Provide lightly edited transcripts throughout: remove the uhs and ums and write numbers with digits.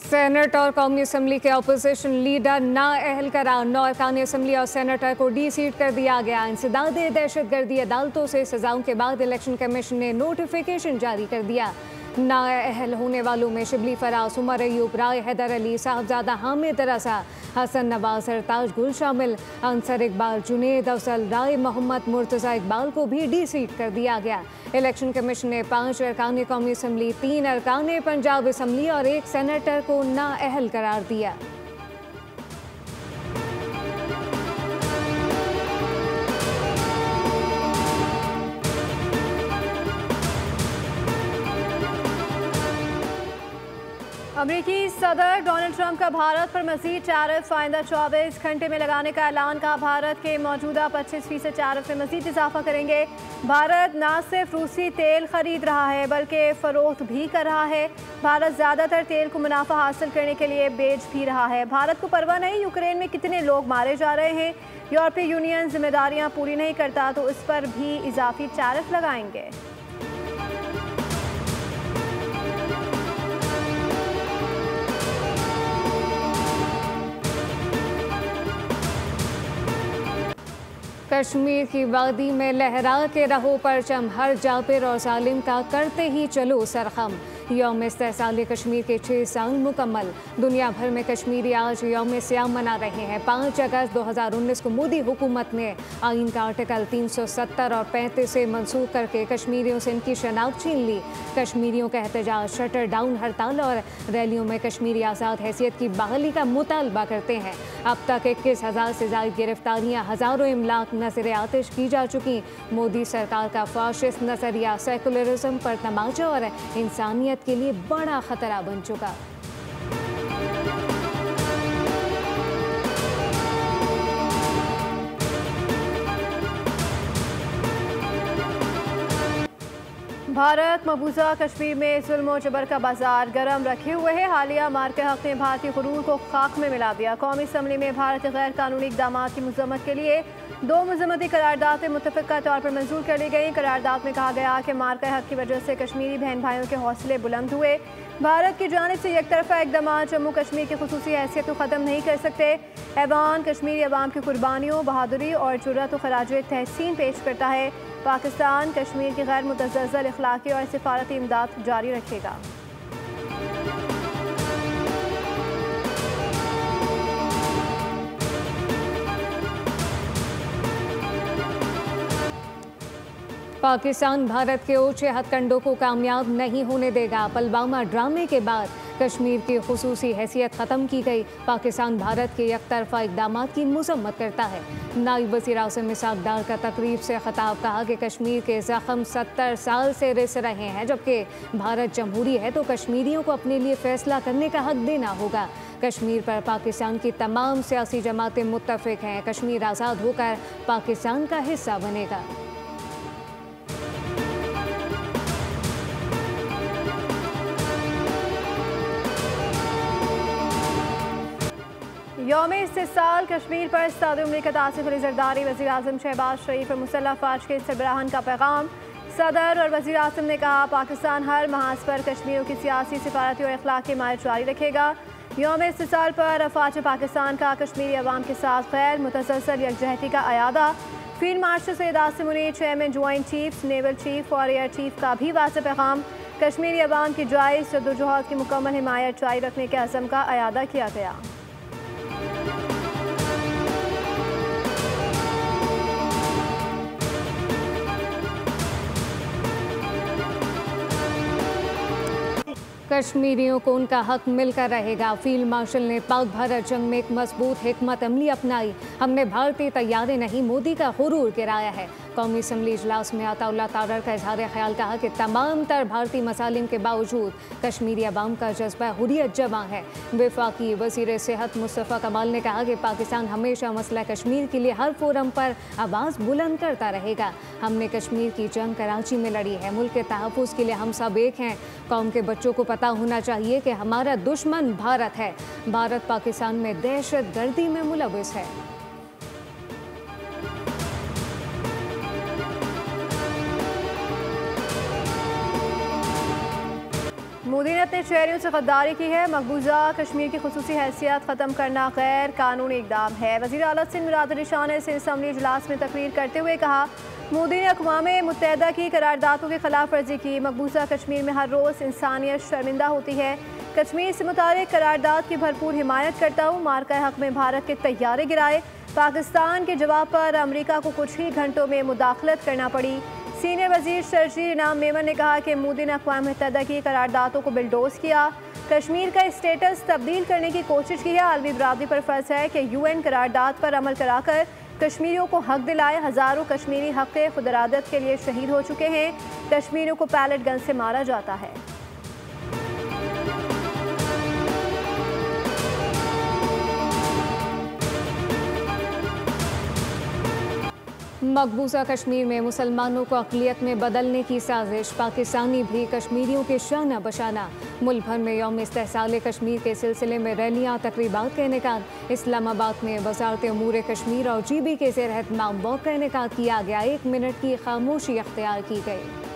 Senate और कौमी assembly के अपोजिशन लीडर नाअहल करार 9 अरकान असम्बली और सेनेटर को डी सीट कर दिया गया। इंसदाद दहशतगर्दी अदालतों से सजाओं के बाद इलेक्शन कमीशन ने नोटिफिकेशन जारी कर दिया। नाअहल होने वालों में शिबली फराज, उमर अयूब, राय हैदर अली, साहबजादा हामिद रजा, हसन नवाज, सरताज गुल शामिल, अंसर इकबाल, जुनेद अफजल, राय मोहम्मद, मुर्तज़ा इकबाल को भी डी सीट कर दिया गया। इलेक्शन कमीशन ने 5 अरकान कौमी असम्बली, 3 अरकान पंजाब असम्बली और 1 सेनेटर को नाअहल करार दिया। अमेरिकी सदर डोनाल्ड ट्रंप का भारत पर मजीद टैरिफ आइंदा 24 घंटे में लगाने का ऐलान का। भारत के मौजूदा 25% टैरिफ में मजीद इजाफा करेंगे। भारत न सिर्फ रूसी तेल खरीद रहा है बल्कि फरोख्त भी कर रहा है। भारत ज़्यादातर तेल को मुनाफा हासिल करने के लिए बेच भी रहा है। भारत को परवाह नहीं यूक्रेन में कितने लोग मारे जा रहे हैं। यूरोपीय यूनियन जिम्मेदारियाँ पूरी नहीं करता तो इस पर भी इजाफी टैरिफ लगाएंगे। कश्मीर की वादी में लहरा के रहो परचम, हर जाबिर और जालिम का करते ही चलो सरखम। यौम इस्तेहसाल कश्मीर के 6 साल मुकम्मल। दुनिया भर में कश्मीरी आज यौम सियाम मना रहे हैं। 5 अगस्त 2019 को मोदी हुकूमत ने आइन का आर्टिकल 370 और 35 से मनसूख करके कश्मीरियों से इनकी शनाख्त छीन ली। कश्मीरियों का एहतजाज, शटर डाउन, हड़ताल और रैलियों में कश्मीरी आज़ाद हैसियत की बहाली का मुतालबा करते हैं। अब तक 21,000 से ज़ायद गिरफ्तारियाँ, हज़ारों इमलाक नज़र आतिश की जा चुकी। मोदी सरकार का फाशिस्ट नज़रिया सेकुलरिज्म पर तमाचा और इंसानियत के लिए बड़ा खतरा बन चुका। भारत मकबूजा कश्मीर में जुल्म और जबर का बाजार गर्म रखे हुए है। हालिया मार के हक ने भारतीय गुरूर को खाक में मिला दिया। कौमी असम्बली में भारत के गैर कानूनी इकदाम की मजम्मत के लिए 2 मजम्मती करारदादें मुतफ़िक़ा तौर पर मंजूर कर ली गई। करारदाद में कहा गया कि मार का हक की वजह से कश्मीरी बहन भाइयों के हौसले बुलंद हुए। भारत की जानिब से एक तरफा इकदाम जम्मू कश्मीर की खुसूसी हैसियत को ख़त्म नहीं कर सकते। ऐवान कश्मीरी अवाम की कुर्बानियों, बहादुरी और जुर्रत को खराज तहसीन पेश करता है। पाकिस्तान कश्मीर की गैर मुतज़्ज़ल इखलाकी और सिफारती इमदाद जारी रखेगा। पाकिस्तान भारत के ऊंचे हथकंडों को कामयाब नहीं होने देगा। पुलवामा ड्रामे के बाद कश्मीर की खुसूसी हैसियत ख़त्म की गई। पाकिस्तान भारत के एकतरफा इक़दाम की मज़म्मत करता है। नायब वज़ीर आज़म इसहाक़ डार का तकरीब से ख़िताब, कहा कि कश्मीर के ज़ख्म 70 साल से रिस रहे हैं। जबकि भारत जमहूरी है तो कश्मीरियों को अपने लिए फ़ैसला करने का हक देना होगा। कश्मीर पर पाकिस्तान की तमाम सियासी जमातें मुत्तफ़िक़ हैं। कश्मीर आज़ाद होकर पाकिस्तान का हिस्सा बनेगा। यौम इस्तिसाल कश्मीर पर सदर मुमलिकत आसिफ अली ज़रदारी, वज़ीर आज़म शहबाज शरीफ और मुसल्लह फ़ौज के सरबराहान का पैगाम। सदर और वज़ीर आज़म ने कहा, पाकिस्तान हर महाज पर कश्मीरियों की सियासी, सिफारती और अखलाकी माइल जारी रखेगा। यौम इस्तिसाल पर अफ़वाज पाकिस्तान का कश्मीरी अवाम के साथ गैर मुतसलसल यकजहती का अयादा। Field marshal Syed Asim Munir, chairman joint chiefs, naval chief और एयर चीफ का भी वाज़ेह पैगाम। कश्मीरी अवाम की जायज़ जद्दोजहद की मुकम्मल हिमायत जारी रखने के अज़म का अयादा किया गया। कश्मीरियों को उनका हक मिलकर रहेगा। फील्ड मार्शल ने पाक भारत जंग में एक मजबूत हिकमत अमली अपनाई। हमने भारतीय तैयारे नहीं, मोदी का गुरूर गिराया है। कौमी असम्बली इजलास में अताउल्लाह तारर का इजहार ख्याल, कहा कि तमाम तर भारतीय मसालिम के बावजूद कश्मीरी अवाम का जज्बा हुर्रियत जवां है। वफाकी वज़ीर सेहत मुस्तफ़ा कमाल ने कहा कि पाकिस्तान हमेशा मसला कश्मीर के लिए हर फोरम पर आवाज़ बुलंद करता रहेगा। हमने कश्मीर की जंग कराची में लड़ी है। मुल्क के तहफ़्फ़ुज़ के लिए हम सब एक हैं। कौम के बच्चों को पता होना चाहिए कि हमारा दुश्मन भारत है। भारत पाकिस्तान में दहशत गर्दी में मुलविस है। मोदी ने अपने शहरियों से गद्दारी की है। मकबूजा कश्मीर की खुसूसी हैसियत ख़त्म करना गैर कानूनी इकदाम है। वज़ीर आला सिंध मुराद अली शाह ने सिंध असम्बली इजलास में तकरीर करते हुए कहा, मोदी ने अक़वाम मुत्तहिदा की करारदादों की खिलाफ वर्जी की। मकबूजा कश्मीर में हर रोज़ इंसानियत शर्मिंदा होती है। कश्मीर से मुताल्लिक़ करारदाद की भरपूर हिमायत करता हूँ। मार्का हक़ में भारत के तैयारे गिराए। पाकिस्तान के जवाब पर अमरीका को कुछ ही घंटों में मुदाखलत करना पड़ी। सीनियर वजीर शर्जील इनाम मेमन ने कहा कि मोदी ने अक़वाम मुत्तहिदा की करारदादों को बिलडोज किया। कश्मीर का स्टेटस तब्दील करने की कोशिश की है। आलमी बरादरी पर फ़र्ज़ है कि UN करारदाद पर अमल कराकर कश्मीरियों को हक दिलाए। हज़ारों कश्मीरी हक़ खुद इरादत के लिए शहीद हो चुके हैं। कश्मीरियों को पैलेट गन से मारा जाता है। मकबूजा कश्मीर में मुसलमानों को अक़लियत में बदलने की साजिश। पाकिस्तानी भी कश्मीरियों के शाना बशाना। मुल्क भर में यौम इस्तेहसाल कश्मीर के सिलसिले में रैलियाँ तकरीबात का इनेकाद। इस्लामाबाद में वज़ारत उमूर कश्मीर और GB के ज़ेर एहतमाम वॉक का इनेकाद किया गया। 1 मिनट की खामोशी अख्तियार की गई।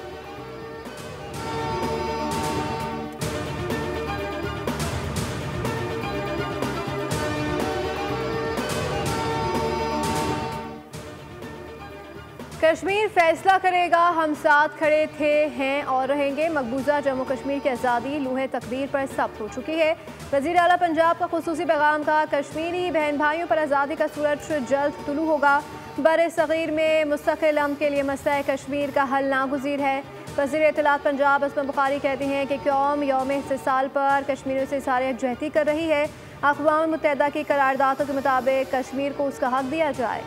कश्मीर फैसला करेगा, हम साथ खड़े थे, हैं और रहेंगे। मकबूजा जम्मू कश्मीर की आज़ादी लूहे तकदीर पर सब्त हो चुकी है। वज़ीर आला पंजाब का खुसूसी पैगाम का, कश्मीरी बहन भाइयों पर आज़ादी का सूरज जल्द तुलू होगा। बर सग़ीर में मुस्तक़िल अमन के लिए मसला कश्मीर का हल नागुज़ीर है। वज़ीर इत्तलात पंजाब असमा बुखारी कहती हैं कि कौम यौम इस्तिसाल पर कश्मीरियों से इज़हार यकजहती कर रही है। अक़वाम मुत्तहिदा की करारदादों के मुताबिक कश्मीर को उसका हक दिया जाए।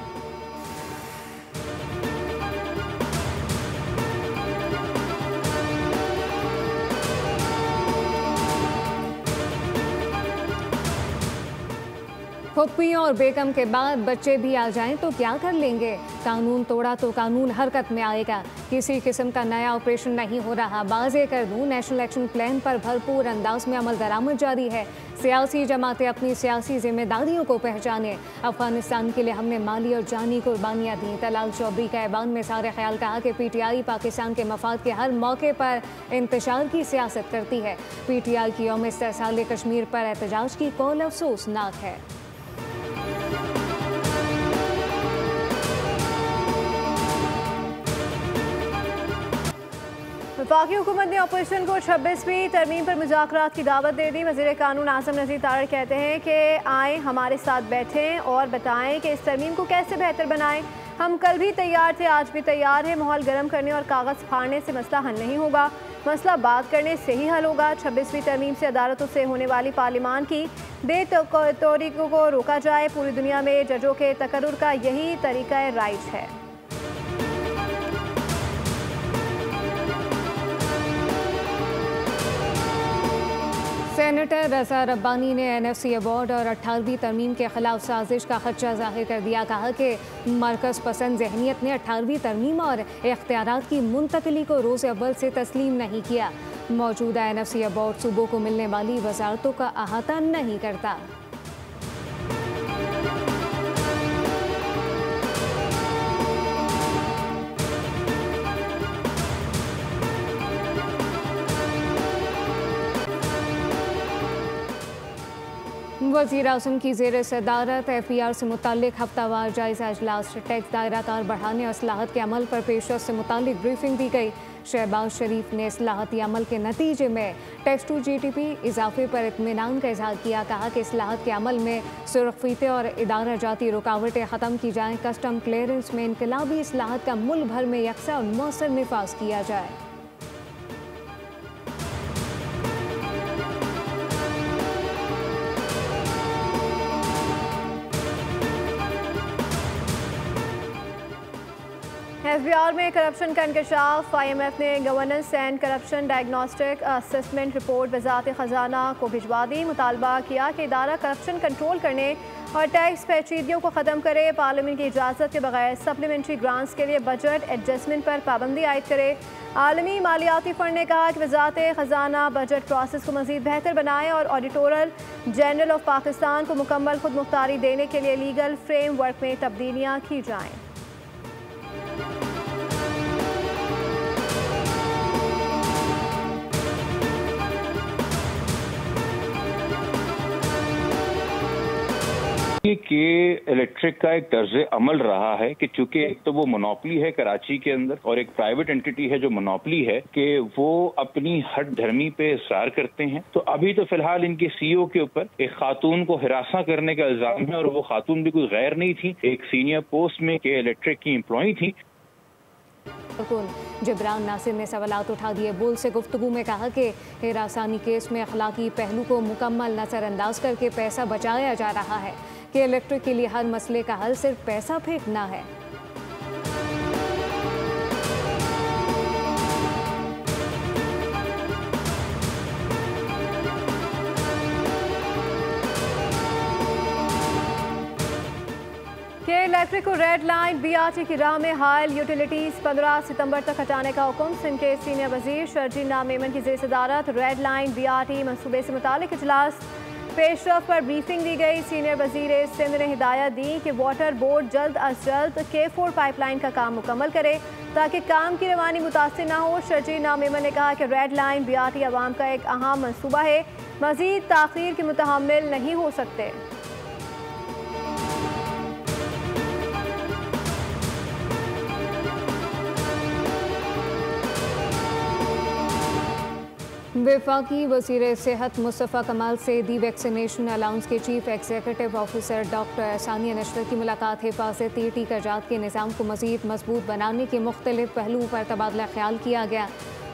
फुप्पियों और बेगम के बाद बच्चे भी आ जाएं तो क्या कर लेंगे। कानून तोड़ा तो कानून हरकत में आएगा। किसी किस्म का नया ऑपरेशन नहीं हो रहा। बाज़े कर दूं, नेशनल एक्शन प्लान पर भरपूर अंदाज में अमल दरामद जारी है। सियासी जमातें अपनी सियासी जिम्मेदारियों को पहचाने। अफगानिस्तान के लिए हमने माली और जानी कुर्बानियाँ दी। तलाल चौधरी का ऐवान में सारे ख्याल कहा कि PTI पाकिस्तान के मफाद के हर मौके पर इंतशार की सियासत करती है। PTI की यौम इस्तेहसाल कश्मीर पर एहतजाज की कौल अफसोसनाक है। वफाकी हुकूमत ने ऑपोजिशन को 26वीं तरमीम पर मुज़ाकरात की दावत दे दी। वज़ीर कानून आज़म नज़ीर तारड़ कहते हैं कि आएँ, हमारे साथ बैठें और बताएं कि इस तरमीम को कैसे बेहतर बनाएं। हम कल भी तैयार थे, आज भी तैयार हैं। माहौल गर्म करने और कागज़ फाड़ने से मसला हल नहीं होगा। मसला बात करने से ही हल होगा। 26वीं तरमीम से अदालतों से होने वाली पार्लिमान की बेतौरीकों को रोका जाए। पूरी दुनिया में जजों के तकर्रुर का यही तरीक़ा राइज है। सेनेटर रज़ा रब्बानी ने NFC अवार्ड और 18वीं तरमीम के खिलाफ साजिश का खदशा जाहिर कर दिया। कहा कि मरकज़ पसंद जहनीत ने 18वीं तरमीम और इख्तियारात की मुंतकली को रोज़ अव्वल से तस्लीम नहीं किया। मौजूदा NFC अवार्ड सूबों को मिलने वाली वजारतों का अहाता नहीं करता। वज़ीर आज़म की ज़ेर सदारत FPR से मुताल्लिक़ हफ्तावार जायज़ा इजलास। टैक्स दायरा कार बढ़ाने और इस्लाहत के अमल पर पेशरफ से मुताल्लिक़ ब्रीफिंग दी गई। शहबाज शरीफ ने इस्लाहती अमल के नतीजे में टैक्स टू GDP इजाफे पर इत्मीनान का इजहार किया। कहा कि इस्लाहत के अमल में सुरखफीते और इदारा जाती रुकावटें ख़त्म की जाएँ। कस्टम क्लियरेंस में इनकलाबी इस्लाहत का मुल्क भर में यकसा और मौसर निफाज किया जाए। FBR में करप्शन का इंकशाफ। IMF ने governance and corruption diagnostic assessment report वज़ारत ख़जाना को भिजवा दी। मुतालबा किया कि इदारा करप्शन कंट्रोल करने और टैक्स पेचीदगियों को ख़त्म करे। पार्लियामेंट की इजाज़त के बगैर सप्लीमेंट्री ग्रांट्स के लिए बजट एडजस्टमेंट पर पाबंदी आयद करे। आलमी मालियाती फ़ंड ने कहा कि वज़ारत ख़जाना बजट प्रोसेस को मज़ीद बेहतर बनाए और ऑडिटोरल जनरल ऑफ पाकिस्तान को मुकम्मल खुद मुख्तारी देने के लिए लीगल फ्रेम वर्क में तब्दीलियाँ की जाएँ। के इलेक्ट्रिक का एक तर्ज अमल रहा है कि चूंकि एक तो वो मोनोपली है कराची के अंदर और एक प्राइवेट एंटिटी है जो मोनोपली है कि वो अपनी हट धर्मी पे इसरार करते हैं। तो अभी तो फिलहाल इनके सीईओ के ऊपर एक खातून को हिरासा करने का इल्जाम है और वो खातून भी कोई गैर नहीं थी, एक सीनियर पोस्ट में के इलेक्ट्रिक की एम्प्लॉई थी। जिब्रान नासिर ने सवालात उठा दिए। बोल से गुफ्तगू में कहा कि हिरासानी केस में अखलाकी पहलू को मुकम्मल नजरअंदाज करके पैसा बचाया जा रहा है कि इलेक्ट्रिक के लिए हर मसले का हल सिर्फ पैसा फेंकना है। के इलेक्ट्रिक को रेड लाइन बीआरटी की राह में हायल यूटिलिटीज 15 सितंबर तक हटाने का हुक्म। सिंध के सीनियर वजीर शर्जील नामेमन की जेर सदारत रेड लाइन बीआरटी मनसूबे से मुतालिक इजलास पेशरफ पर ब्रीफिंग दी गई। सीनियर वजीर सिंध ने हिदायत दी कि वाटर बोर्ड जल्द अज जल्द K4 पाइपलाइन का काम मुकम्मल करे ताकि काम की रवानी मुतासिर न हो। शर्जील नामेमन ने कहा कि रेड लाइन बीआरटी आवाम का एक अहम मनसूबा है, मजीद ताखीर के मुतहम्मिल नहीं हो सकते। वफाकी वज़ीर सेहत मुस्तफ़ा कमाल से दी वैक्सीनेशन अलाउंस के chief executive officer doctor Sania Nishtar की मुलाकात। हिफाजती टीकाजात के निज़ाम को मज़ीद मजबूत बनाने के मुख्तलिफ पहलुओं पर तबादला ख्याल किया गया।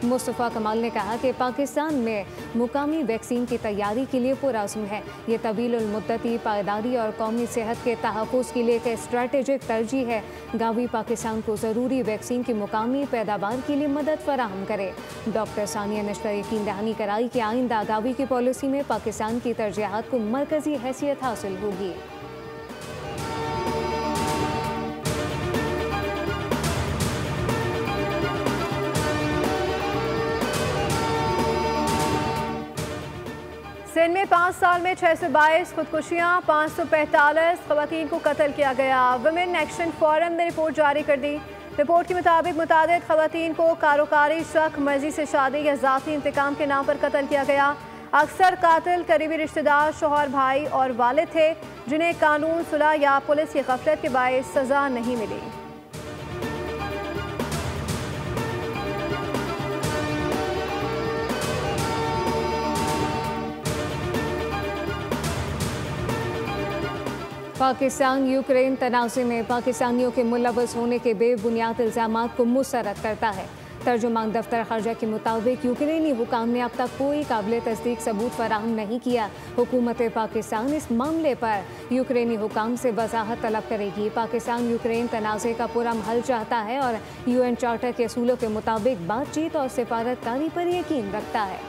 मुस्तफ़ा कमाल ने कहा कि पाकिस्तान में मुकामी वैक्सीन की तैयारी के लिए पुरअज़्म है। ये तवील मुद्दती पायदारी और कौमी सेहत के तहफ़्फ़ुज़ के लिए एक स्ट्रेटेजिक तरजीह है। गावी पाकिस्तान को ज़रूरी वैक्सीन की मुकामी पैदावार के लिए मदद फराहम करे। डॉक्टर सानिया नशर यकीन दहानी कराई कि आइंदा गावी की पॉलिसी में पाकिस्तान की तरजीहात को मरकज़ी हैसियत हासिल होगी। सिंध में 5 साल में 622 खुदकुशियाँ, 545 खवातीन को कत्ल किया गया। वुमेन एक्शन फोरम ने रिपोर्ट जारी कर दी। रिपोर्ट के मुताबिक मुतादिद खवातीन को कारोकारी शक, मर्जी से शादी या ज़ाती इंतकाम के नाम पर कत्ल किया गया। अक्सर कातिल करीबी रिश्तेदार, शौहर, भाई और वालिद थे जिन्हें कानून, सुलह या पुलिस की गफलत के बायस सज़ा नहीं मिली। पाकिस्तान यूक्रेन तनाज़े में पाकिस्तानियों के मुलव्वस होने के बेबुनियाद इल्ज़ामात को मुस्तरद करता है। तर्जुमान दफ्तर ख़ारजा के मुताबिक यूक्रेनी हुकाम ने अब तक कोई काबिल तस्दीक सबूत फराहम नहीं किया। हुकूमत पाकिस्तान इस मामले पर यूक्रेनी हुकाम से वजाहत तलब करेगी। पाकिस्तान यूक्रेन तनाज़े का पुरअमन हल चाहता है और UN चार्टर के असूलों के मुताबिक बातचीत और सिफारतकारी पर यकीन रखता है।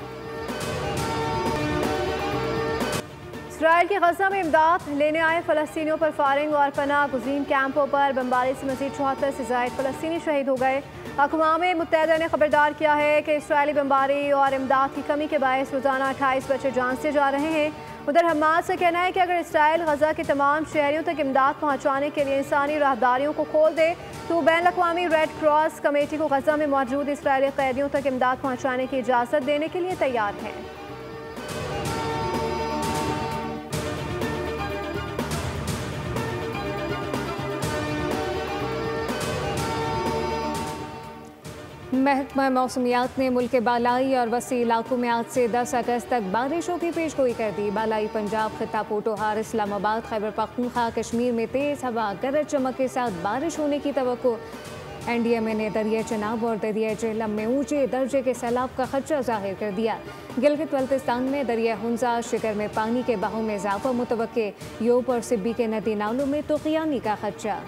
इसराइल के गजा में इमदाद लेने आए फ़लस्तीनियों पर फायरिंग और पनाह गुज़ीन कैंपों पर बमबारी से मज़ीद 74 से ज़ायद फ़लस्तीनी शहीद हो गए। अक़वाम मुत्तहिदा ने खबरदार किया है कि इसराइली बमबारी और इमदाद की कमी के बायस रोज़ाना 28 बच्चे जान से जा रहे हैं। उधर हमास का कहना है कि अगर इसराइल गजा के तमाम शहरियों तक इमदाद पहुँचाने के लिए इंसानी राहदारियों को खोल दे तो बैन अक़वामी रेड क्रॉस कमेटी को गजा में मौजूद इसराइली कैदियों तक इमदाद पहुँचाने की इजाज़त देने के लिए तैयार हैं। महकमा मौसमियात ने मुल्क के बालाई और वसी इलाकों में आज से 10 अगस्त तक बारिशों की पेशगोई कर दी। बालाई पंजाब, खित्ता पोटोहार, इस्लामाबाद, खैबर पख्तूनख्वा, कश्मीर में तेज़ हवा, गरज चमक के साथ बारिश होने की तवक्को। NDMA ने दरिया चनाब और दरिया जेहलम में ऊंचे दर्जे के सैलाब का खदशा जाहिर कर दिया। गिलगित बल्तिस्तान में दरिया हुंजा, शिकर में पानी के बहाव में इजाफा मुतवक्के। योब और सिब्बी के नदी नालों में तुग़यानी का खदशा।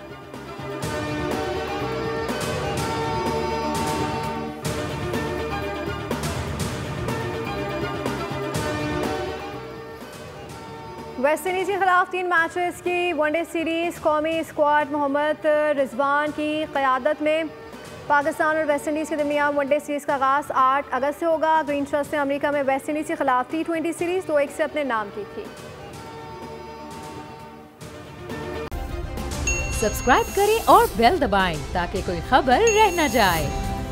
वेस्ट इंडीज़ के खिलाफ 3 मैचेस की वनडे सीरीज़ कौमी स्क्वाड मोहम्मद रिजवान की क़यादत में पाकिस्तान और वेस्ट इंडीज़ के दरमियान वनडे सीरीज़ का आगाज़ 8 अगस्त से होगा। ग्रीन शर्ट्स ने अमेरिका में वेस्ट इंडीज़ के खिलाफ T20 सीरीज़ 2-1 से अपने नाम की थी। सब्सक्राइब करें और बेल दबाएं ताकि कोई खबर रह न जाए।